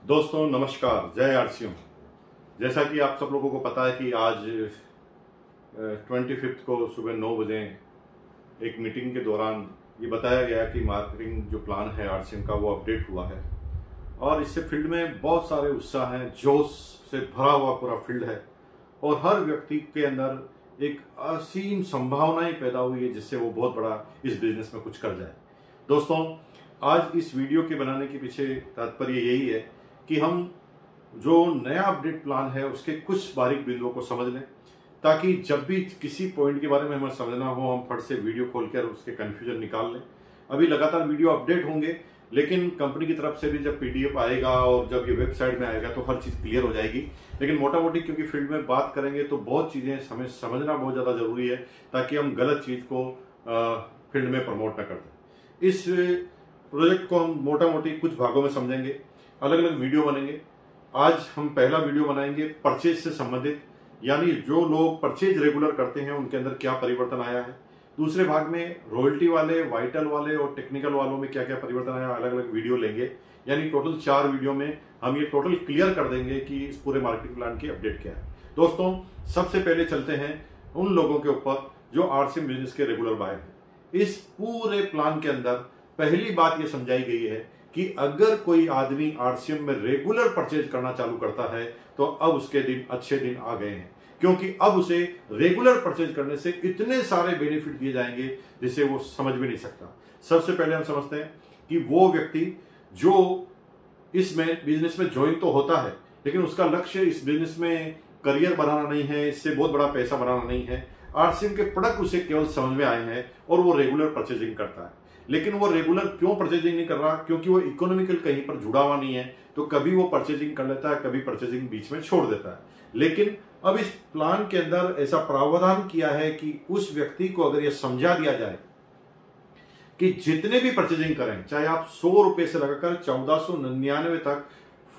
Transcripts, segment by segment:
दोस्तों नमस्कार, जय आरसीएम। जैसा कि आप सब लोगों को पता है कि आज 25 को सुबह 9 बजे एक मीटिंग के दौरान ये बताया गया कि मार्केटिंग जो प्लान है आरसीएम का वो अपडेट हुआ है और इससे फील्ड में बहुत सारे उत्साह हैं, जोश से भरा हुआ पूरा फील्ड है और हर व्यक्ति के अंदर एक असीम संभावनाएं पैदा हुई है जिससे वो बहुत बड़ा इस बिजनेस में कुछ कर जाए। दोस्तों, आज इस वीडियो के बनाने के पीछे तात्पर्य यही है कि हम जो नया अपडेट प्लान है उसके कुछ बारीक बिंदुओं को समझ लें, ताकि जब भी किसी पॉइंट के बारे में हमें समझना हो हम फट से वीडियो खोलकर उसके कंफ्यूजन निकाल लें। अभी लगातार वीडियो अपडेट होंगे, लेकिन कंपनी की तरफ से भी जब पीडीएफ आएगा और जब ये वेबसाइट में आएगा तो हर चीज क्लियर हो जाएगी। लेकिन मोटा मोटी क्योंकि फील्ड में बात करेंगे तो बहुत चीजें हमें समझना बहुत ज्यादा जरूरी है, ताकि हम गलत चीज को फील्ड में प्रमोट न कर दें। इस प्रोजेक्ट को हम मोटा मोटी कुछ भागों में समझेंगे, अलग अलग वीडियो बनेंगे। आज हम पहला वीडियो बनाएंगे परचेज से संबंधित, यानी जो लोग परचेज रेगुलर करते हैं उनके अंदर क्या परिवर्तन आया है। दूसरे भाग में रॉयल्टी वाले, वाइटल वाले और टेक्निकल वालों में क्या क्या परिवर्तन आया, अलग अलग वीडियो लेंगे। यानी टोटल 4 वीडियो में हम ये टोटल क्लियर कर देंगे कि इस पूरे मार्केटिंग प्लान की अपडेट क्या है। दोस्तों, सबसे पहले चलते हैं उन लोगों के ऊपर जो आरसीएम बिजनेस के रेगुलर बायर हैं। इस पूरे प्लान के अंदर पहली बात यह समझाई गई है कि अगर कोई आदमी आरसीएम में रेगुलर परचेज करना चालू करता है तो अब उसके दिन अच्छे दिन आ गए हैं, क्योंकि अब उसे रेगुलर परचेज करने से इतने सारे बेनिफिट दिए जाएंगे जिसे वो समझ भी नहीं सकता। सबसे पहले हम समझते हैं कि वो व्यक्ति जो इसमें बिजनेस में ज्वाइन तो होता है, लेकिन उसका लक्ष्य इस बिजनेस में करियर बनाना नहीं है, इससे बहुत बड़ा पैसा बनाना नहीं है। आरसीएम के प्रोडक्ट उसे केवल समझ में आए हैं और वो रेगुलर परचेजिंग करता है। लेकिन वो रेगुलर क्यों परचेजिंग नहीं कर रहा? क्योंकि वो इकोनॉमिकल कहीं पर जुड़ा हुआ नहीं है, तो कभी वो परचेजिंग कर लेता है, कभी परचेजिंग बीच में छोड़ देता है। लेकिन अब इस प्लान के अंदर ऐसा प्रावधान किया है कि उस व्यक्ति को अगर यह समझा दिया जाए कि जितने भी परचेजिंग करें, चाहे आप 100 रुपए से लगाकर 1499 तक,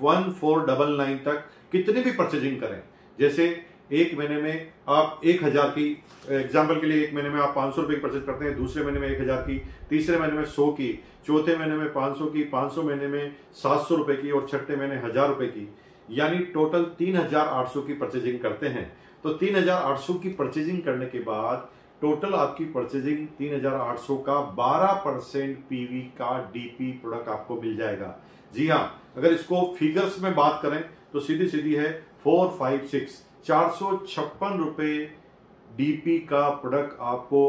1499 तक कितने भी परचेजिंग करें, जैसे एक महीने में आप 1000 की, एग्जाम्पल के लिए एक महीने में आप 500 रुपए की परचेज करते हैं, दूसरे महीने में 1000 की, तीसरे महीने में 100 की, चौथे महीने में 500 की, 500 महीने में 700 रुपए की और छठे महीने 1000 रुपए की, यानी टोटल 3800 की परचेजिंग करते हैं। तो 3800 की परचेजिंग करने के बाद टोटल आपकी परचेजिंग 3800 का 12% पीवी का डीपी प्रोडक्ट आपको मिल जाएगा। जी हाँ, अगर इसको फिगर्स में बात करें तो सीधी सीधी है 456 456 रुपए डीपी का प्रोडक्ट आपको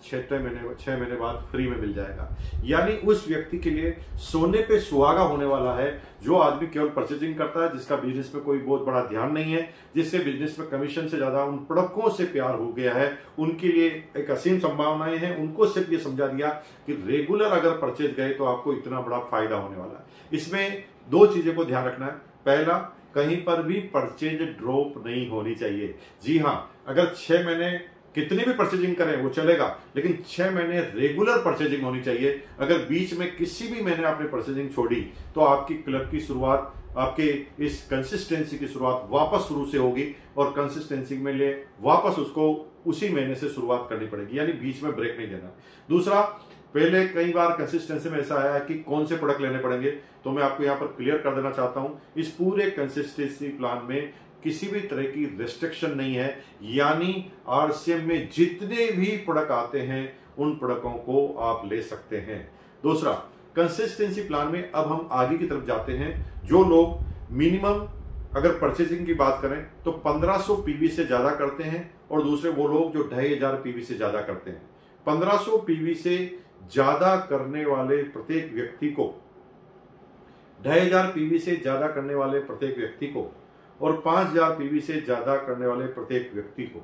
6 महीने बाद फ्री में मिल जाएगा। यानी उस व्यक्ति के लिए सोने पे सुहागा होने वाला है जो आदमी केवल परचेजिंग करता है, जिसका बिजनेस में कोई बहुत बड़ा ध्यान नहीं है, जिससे बिजनेस में कमीशन से ज्यादा उन प्रोडक्टों से प्यार हो गया है। उनके लिए एक असीम संभावनाएं हैं। उनको सिर्फ ये समझा दिया कि रेगुलर अगर परचेज गए तो आपको इतना बड़ा फायदा होने वाला है। इसमें 2 चीजें को ध्यान रखना है। पहला, कहीं पर भी परचेज ड्रॉप नहीं होनी चाहिए। जी हाँ, अगर 6 महीने कितनी भी परचेजिंग करें वो चलेगा, लेकिन 6 महीने रेगुलर परचेजिंग होनी चाहिए। अगर बीच में किसी भी महीने आपने परचेजिंग छोड़ी तो आपकी क्लब की शुरुआत, आपके इस कंसिस्टेंसी की शुरुआत वापस शुरू से होगी और कंसिस्टेंसी में लिए वापस उसको उसी महीने से शुरुआत करनी पड़ेगी, यानी बीच में ब्रेक नहीं देना। दूसरा, पहले कई बार कंसिस्टेंसी में ऐसा आया है कि कौन से प्रोडक्ट लेने पड़ेंगे, तो मैं आपको यहां पर क्लियर कर देना चाहता हूं, इस पूरे कंसिस्टेंसी प्लान में किसी भी तरह की रेस्ट्रिक्शन नहीं है। यानी आरसीएम में जितने भी प्रोडक्ट आते हैं उन प्रोडक्टों को आप ले सकते हैं। दूसरा, कंसिस्टेंसी प्लान में अब हम आगे की तरफ जाते हैं। जो लोग मिनिमम अगर परचेजिंग की बात करें तो 1500 पीवी से ज्यादा करते हैं, और दूसरे वो लोग जो 2500 पीवी से ज्यादा करते हैं। 1500 पीवी से ज्यादा करने वाले प्रत्येक व्यक्ति को, 2500 पीवी से ज्यादा करने वाले प्रत्येक व्यक्ति को और 5000 पीवी से ज्यादा करने वाले प्रत्येक व्यक्ति को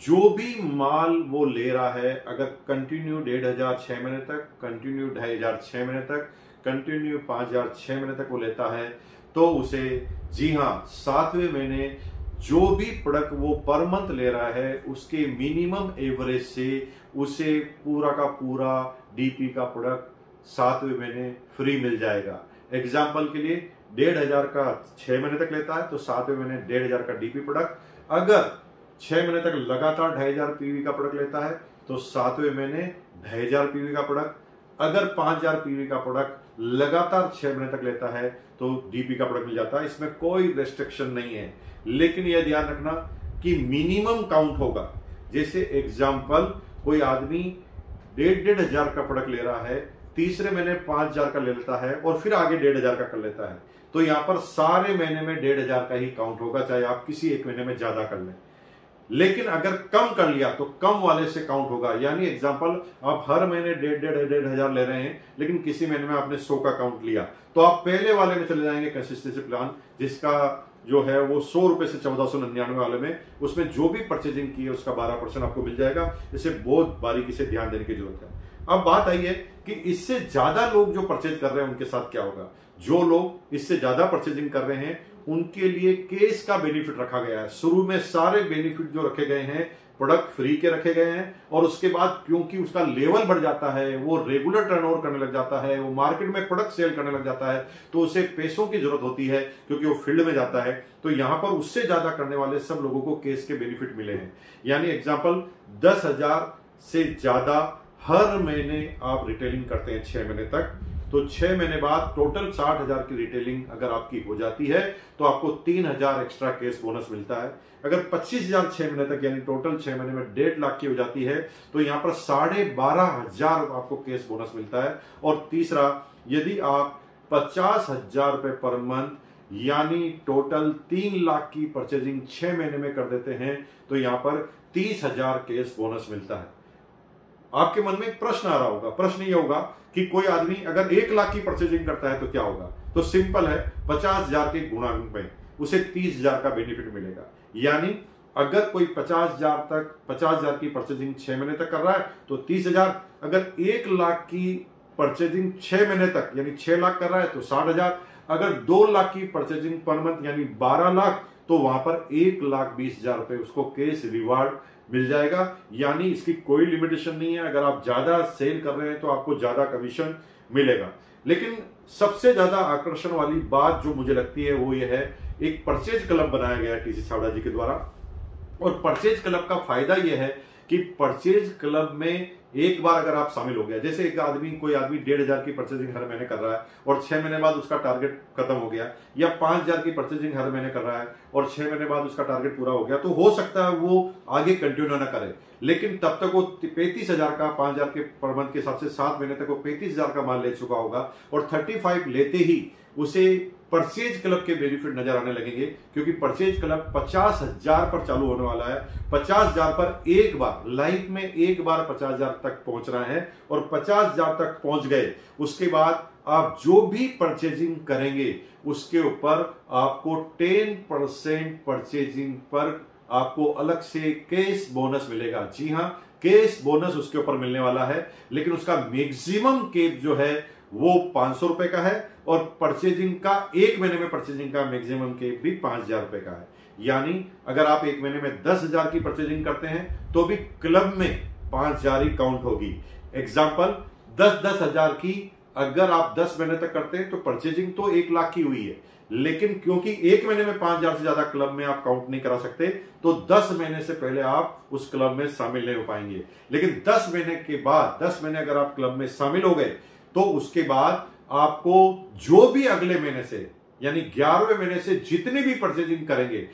जो भी माल वो ले रहा है, अगर कंटिन्यू 1500 6 महीने तक, कंटिन्यू 2500 6 महीने तक, कंटिन्यू 5000 6 महीने तक वो लेता है, तो उसे, जी हाँ, 7वें महीने जो भी प्रोडक्ट वो पर मंथ ले रहा है उसके मिनिमम एवरेज से उसे पूरा का पूरा डीपी का प्रोडक्ट 7वें महीने फ्री मिल जाएगा। एग्जाम्पल के लिए 1500 का 6 महीने तक लेता है तो 7वें महीने 1500 का डीपी प्रोडक्ट, अगर 6 महीने तक लगातार 2500 पीवी का प्रोडक्ट लेता है तो 7वें महीने 2500 पीवी का प्रोडक्ट, अगर 5000 पीवी का प्रोडक्ट लगातार 6 महीने तक लेता है तो डीपी का प्रोडक्ट मिल जाता है। इसमें कोई रेस्ट्रिक्शन नहीं है, लेकिन यह ध्यान रखना कि मिनिमम काउंट होगा। जैसे एग्जाम्पल, कोई आदमी 1,500 का प्रोडक्ट ले रहा है, तीसरे महीने 5,000 का ले लेता है और फिर आगे 1,500 का कर लेता है, तो यहां पर सारे महीने में 1,500 का ही काउंट होगा, चाहे आप किसी एक महीने में ज्यादा कर लें। लेकिन अगर कम कर लिया तो कम वाले से काउंट होगा। यानी एग्जांपल, आप हर महीने 1,500 ले रहे हैं, लेकिन किसी महीने में आपने 100 का काउंट लिया, तो आप पहले वाले में चले जाएंगे कंसिस्टेंसी प्लान, जिसका जो है वो 100 रुपए से 1499 वाले में, उसमें जो भी परचेजिंग की है उसका 12% आपको मिल जाएगा। इसे बहुत बारीकी से ध्यान देने की जरूरत है। अब बात आई है कि इससे ज्यादा लोग जो परचेज कर रहे हैं उनके साथ क्या होगा। जो लोग इससे ज्यादा परचेजिंग कर रहे हैं उनके लिए केस का बेनिफिट रखा गया है। शुरू में सारे बेनिफिट जो रखे गए हैं प्रोडक्ट फ्री के रखे गए हैं, और उसके बाद क्योंकि उसका लेवल बढ़ जाता है, वो रेगुलर टर्नओवर करने लग जाता है, वो मार्केट में प्रोडक्ट सेल करने लग जाता है, तो उसे पैसों की जरूरत होती है क्योंकि वो फील्ड में जाता है। तो यहां पर उससे ज्यादा करने वाले सब लोगों को केस के बेनिफिट मिले हैं। यानी एग्जाम्पल, 10,000 से ज्यादा हर महीने आप रिटेलिंग करते हैं 6 महीने तक, तो 6 महीने बाद टोटल 60,000 की रिटेलिंग अगर आपकी हो जाती है तो आपको 3,000 एक्स्ट्रा केस बोनस मिलता है। अगर 25,000 6 महीने तक, यानी टोटल 6 महीने में 1.5 लाख की हो जाती है, तो यहां पर 12,500 आपको केस बोनस मिलता है। और तीसरा, यदि आप 50,000 रुपए पर मंथ, यानी टोटल 3 लाख की परचेजिंग 6 महीने में कर देते हैं, तो यहां पर 30,000 केस बोनस मिलता है। आपके मन में एक प्रश्न आ रहा होगा, प्रश्न ये होगा कि कोई आदमी अगर 1 लाख की परचेजिंग करता है तो क्या होगा। तो सिंपल है, 50,000 के गुणा में उसे 30,000 का बेनिफिट मिलेगा। यानी अगर कोई 50,000 की परचेजिंग 6 महीने तक कर रहा है तो 30,000, अगर 1 लाख की परचेजिंग 6 महीने तक यानी 6 लाख कर रहा है तो 60,000, अगर 2 लाख की परचेजिंग पर मंथ यानी 12 लाख, तो वहां पर 1,20,000 रुपए उसको केस रिवार्ड मिल जाएगा। यानी इसकी कोई लिमिटेशन नहीं है, अगर आप ज्यादा सेल कर रहे हैं तो आपको ज्यादा कमीशन मिलेगा। लेकिन सबसे ज्यादा आकर्षण वाली बात जो मुझे लगती है वो ये है, एक परचेज क्लब बनाया गया है टीसी छाबड़ा जी के द्वारा, और परचेज क्लब का फायदा यह है कि परचेज क्लब में एक बार अगर आप शामिल हो गया, जैसे कोई आदमी 1,500 की परचेजिंग हर महीने कर रहा है और 6 महीने बाद उसका टारगेट खत्म हो गया, या 5,000 की परचेजिंग हर महीने कर रहा है और 6 महीने बाद उसका टारगेट पूरा हो गया, तो हो सकता है वो आगे कंटिन्यू ना करे, लेकिन तब तक वो 35,000 का 5,000 के पर मंथ के हिसाब से 7 महीने तक वो 35,000 का माल ले चुका होगा, और 35 लेते ही उसे परचेज क्लब के बेनिफिट नजर आने लगेंगे, क्योंकि परचेज क्लब 50,000 पर चालू होने वाला है। 50,000 पर एक बार लाइफ में एक बार 50,000 तक पहुंच रहे हैं, और 50,000 तक पहुंच गए उसके बाद आप जो भी परचेजिंग करेंगे उसके ऊपर आपको 10% परचेजिंग पर आपको अलग से केस बोनस मिलेगा। जी हां, केस बोनस उसके ऊपर मिलने वाला है, लेकिन उसका मैक्सिमम केप जो है वो 500 रुपए का है, और परचेजिंग का 1 महीने में परचेजिंग का मैक्सिमम केप भी 5,000 रुपए का है। यानी अगर आप 1 महीने में 10,000 की परचेजिंग करते हैं तो भी क्लब में 5,000 ही काउंट होगी। एग्जाम्पल, 10,000 की अगर आप 10 महीने तक करते हैं तो परचेजिंग तो 1 लाख की हुई है, लेकिन क्योंकि 1 महीने में 5,000 से ज्यादा क्लब में आप काउंट नहीं करा सकते, तो 10 महीने से पहले आप उस क्लब में शामिल नहीं हो पाएंगे। लेकिन 10 महीने के बाद, 10 महीने अगर आप क्लब में शामिल हो गए तो उसके बाद आपको जो भी अगले महीने से यानी 11वें महीने से जितनी भी परचेजिंग करेंगे,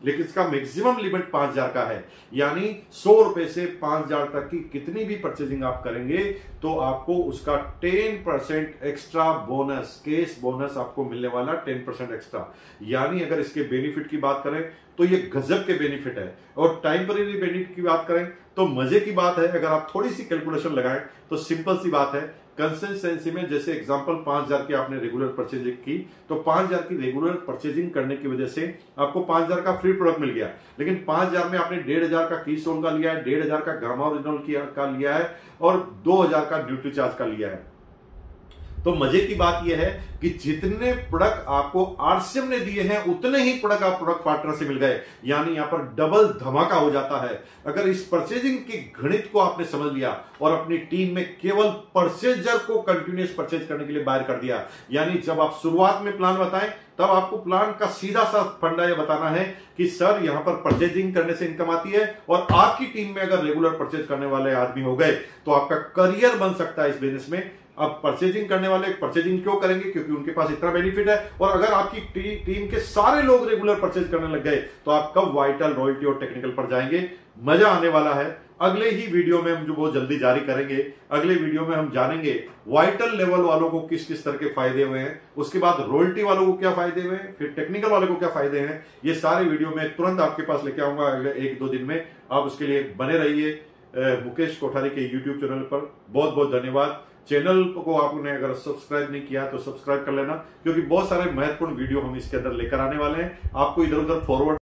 लेकिन इसका मैक्सिमम लिमिट 5,000 का है, यानी 100 रुपए से 5,000 तक की कितनी भी परचेजिंग आप करेंगे तो आपको उसका 10% एक्स्ट्रा बोनस, केस बोनस आपको मिलने वाला 10% एक्स्ट्रा। यानी अगर इसके बेनिफिट की बात करें तो ये गजब के बेनिफिट है। और टाइमपरेरी बेनिफिट की बात करें तो मजे की बात है, अगर आप थोड़ी सी कैलकुलेशन लगाएं तो सिंपल सी बात है, कंसिस्टेंसी में जैसे एग्जांपल 5,000 की आपने रेगुलर परचेजिंग की, तो 5,000 की रेगुलर परचेजिंग करने की वजह से आपको 5,000 का फ्री प्रोडक्ट मिल गया, लेकिन 5,000 में आपने 1,500 का कीस्टोन का लिया है, 1,500 का गामा ओरिजिनल का लिया है, और 2,000 का ड्यूटी चार्ज का लिया है। तो मजे की बात यह है कि जितने प्रोडक्ट आपको आरसीएम ने दिए हैं उतने ही प्रोडक्ट आप प्रोडक्ट पार्टनर से मिल गए, यानी यहां पर डबल धमाका हो जाता है। अगर इस परचेजिंग के गणित को आपने समझ लिया और अपनी टीम में केवल परचेजर को कंटिन्यूअस परचेज करने के लिए बाहर कर दिया, यानी जब आप शुरुआत में प्लान बताएं तब आपको प्लान का सीधा सा फंडा यह बताना है कि सर यहां पर परचेजिंग करने से इनकम आती है, और आपकी टीम में अगर रेगुलर परचेज करने वाले आदमी हो गए तो आपका करियर बन सकता है इस बिजनेस में। अब परचेजिंग करने वाले परचेजिंग क्यों करेंगे? क्योंकि उनके पास इतना बेनिफिट है। और अगर आपकी टीम के सारे लोग रेगुलर परचेज करने लग गए तो आप कब वाइटल, रॉयल्टी और टेक्निकल पर जाएंगे? मजा आने वाला है। अगले ही वीडियो में हम जो बहुत जल्दी जारी करेंगे, अगले वीडियो में हम जानेंगे वाइटल लेवल वालों को किस किस तरह के फायदे हुए हैं, उसके बाद रॉयल्टी वालों को क्या फायदे हुए हैं, फिर टेक्निकल वाले को क्या फायदे हैं। ये सारे वीडियो में तुरंत आपके पास लेके आऊंगा अगले 1-2 दिन में। आप उसके लिए बने रहिए मुकेश कोठारी के यूट्यूब चैनल पर। बहुत बहुत धन्यवाद। चैनल को आपने अगर सब्सक्राइब नहीं किया तो सब्सक्राइब कर लेना, क्योंकि बहुत सारे महत्वपूर्ण वीडियो हम इसके अंदर लेकर आने वाले हैं। आपको इधर उधर फॉरवर्ड